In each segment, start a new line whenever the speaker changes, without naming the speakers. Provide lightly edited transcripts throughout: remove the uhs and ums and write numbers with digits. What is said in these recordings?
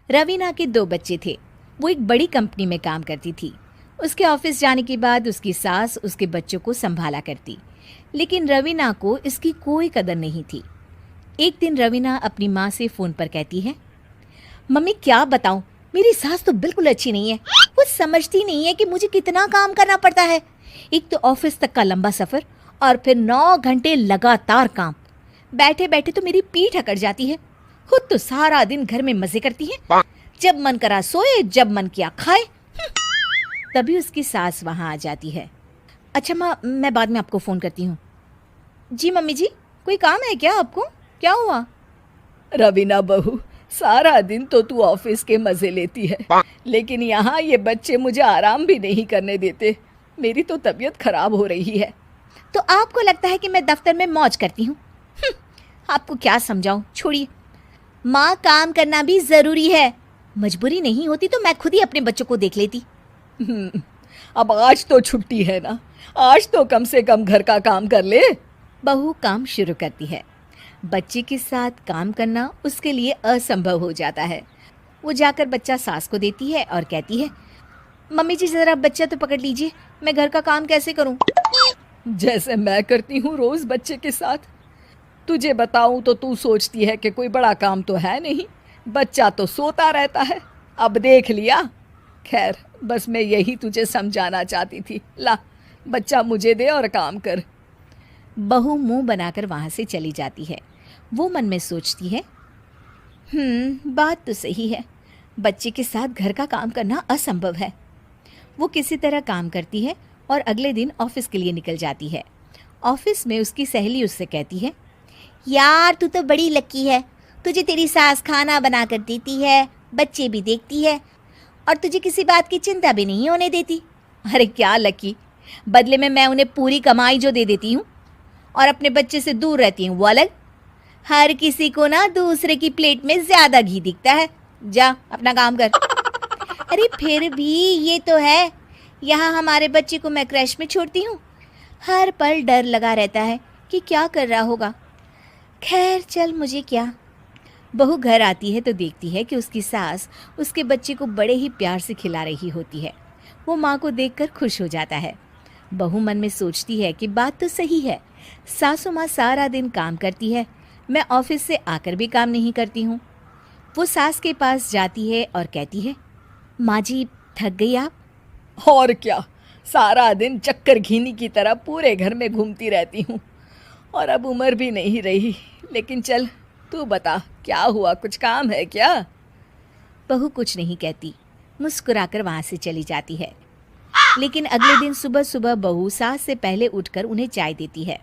रवीना के 2 बच्चे थे। वो एक बड़ी कंपनी में काम करती थी। उसके ऑफिस जाने के बाद उसकी सास उसके बच्चों को संभाला करती, लेकिन रवीना को इसकी कोई कदर नहीं थी। एक दिन रवीना अपनी माँ से फ़ोन पर कहती है, मम्मी क्या बताऊं, मेरी सास तो बिल्कुल अच्छी नहीं है। वो समझती नहीं है कि मुझे कितना काम करना पड़ता है। एक तो ऑफिस तक का लंबा सफ़र और फिर 9 घंटे लगातार काम। बैठे बैठे तो मेरी पीठ अकड़ जाती है। खुद तो सारा दिन घर में मजे करती है, जब मन करा सोए, जब मन किया खाए। तभी उसकी सास वहाँ आ जाती है। अच्छा माँ, मैं बाद में आपको फ़ोन करती हूँ। जी मम्मी जी, कोई काम है क्या आपको? क्या हुआ?
रवीना बहू, सारा दिन तो तू ऑफिस के मजे लेती है, लेकिन यहाँ ये बच्चे मुझे आराम भी नहीं करने देते। मेरी तो तबीयत खराब हो रही है।
तो आपको लगता है कि मैं दफ्तर में मौज करती हूँ? आपको क्या समझाऊं, छोड़िए। माँ, काम करना भी ज़रूरी है। मजबूरी नहीं होती तो मैं खुद ही अपने बच्चों को देख लेती।
अब आज तो छुट्टी है ना, आज तो कम से कम घर का काम कर ले।
बहू काम शुरू करती है। बच्चे के साथ काम करना उसके लिए असंभव हो जाता है। वो जाकर बच्चा सास को देती है और कहती है, मम्मी जी ज़रा बच्चा तो पकड़ लीजिए, मैं घर का काम कैसे करूं?
जैसे मैं करती हूँ रोज बच्चे के साथ। तुझे बताऊं तो तू सोचती है कि कोई बड़ा काम तो है नहीं, बच्चा तो सोता रहता है। अब देख लिया। खैर, बस मैं यही तुझे समझाना चाहती थी। ला, बच्चा मुझे दे और काम कर।
बहू मुंह बनाकर वहाँ से चली जाती है। वो मन में सोचती है, बात तो सही है, बच्चे के साथ घर का काम करना असंभव है। वो किसी तरह काम करती है और अगले दिन ऑफिस के लिए निकल जाती है। ऑफिस में उसकी सहेली उससे कहती है, यार तू तो बड़ी लकी है, तुझे तेरी सास खाना बना कर देती है, बच्चे भी देखती है और तुझे किसी बात की चिंता भी नहीं होने देती। अरे क्या लकी, बदले में मैं उन्हें पूरी कमाई जो दे देती हूँ और अपने बच्चे से दूर रहती हूँ वो अलग। हर किसी को ना दूसरे की प्लेट में ज़्यादा घी दिखता है। जा अपना काम कर। अरे फिर भी ये तो है, यहाँ हमारे बच्चे को मैं क्रैश में छोड़ती हूँ, हर पल डर लगा रहता है कि क्या कर रहा होगा। खैर चल, मुझे क्या। बहू घर आती है तो देखती है कि उसकी सास उसके बच्चे को बड़े ही प्यार से खिला रही होती है। वो माँ को देखकर खुश हो जाता है। बहू मन में सोचती है कि बात तो सही है, सासू माँ सारा दिन काम करती है, मैं ऑफिस से आकर भी काम नहीं करती हूँ। वो सास के पास जाती है और कहती है, माँ जी थक गई आप?
और क्या, सारा दिन चक्कर घीनी की तरह पूरे घर में घूमती रहती हूँ और अब उम्र भी नहीं रही। लेकिन चल तू बता, क्या हुआ, कुछ काम है क्या?
बहू कुछ नहीं कहती, मुस्कुराकर वहाँ से चली जाती है। लेकिन अगले दिन सुबह सुबह बहू सास से पहले उठकर उन्हें चाय देती है।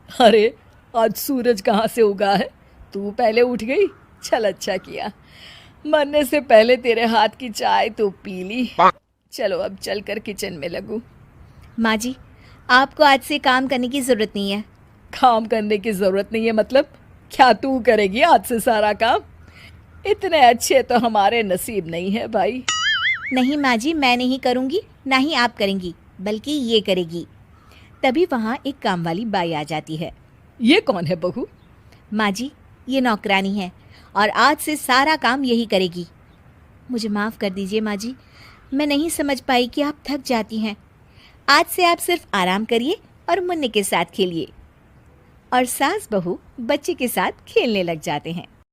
अरे आज सूरज कहाँ से उगा है, तू पहले उठ गई। चल अच्छा किया, मरने से पहले तेरे हाथ की चाय तो पी ली। चलो अब चलकर किचन में लगूं।
माँ जी, आपको आज से काम करने की ज़रूरत नहीं है।
काम करने की ज़रूरत नहीं है मतलब? क्या तू करेगी आज से सारा काम? इतने अच्छे तो हमारे नसीब नहीं है भाई।
नहीं माँ जी, मैं नहीं करूँगी, ना ही आप करेंगी, बल्कि ये करेगी। तभी वहाँ एक काम वाली बाई आ जाती है।
ये कौन है बहू?
माँ जी, ये नौकरानी है और आज से सारा काम यही करेगी। मुझे माफ़ कर दीजिए माँ जी, मैं नहीं समझ पाई कि आप थक जाती हैं। आज से आप सिर्फ आराम करिए और मुन्ने के साथ खेलिए। और सास बहू बच्चे के साथ खेलने लग जाते हैं।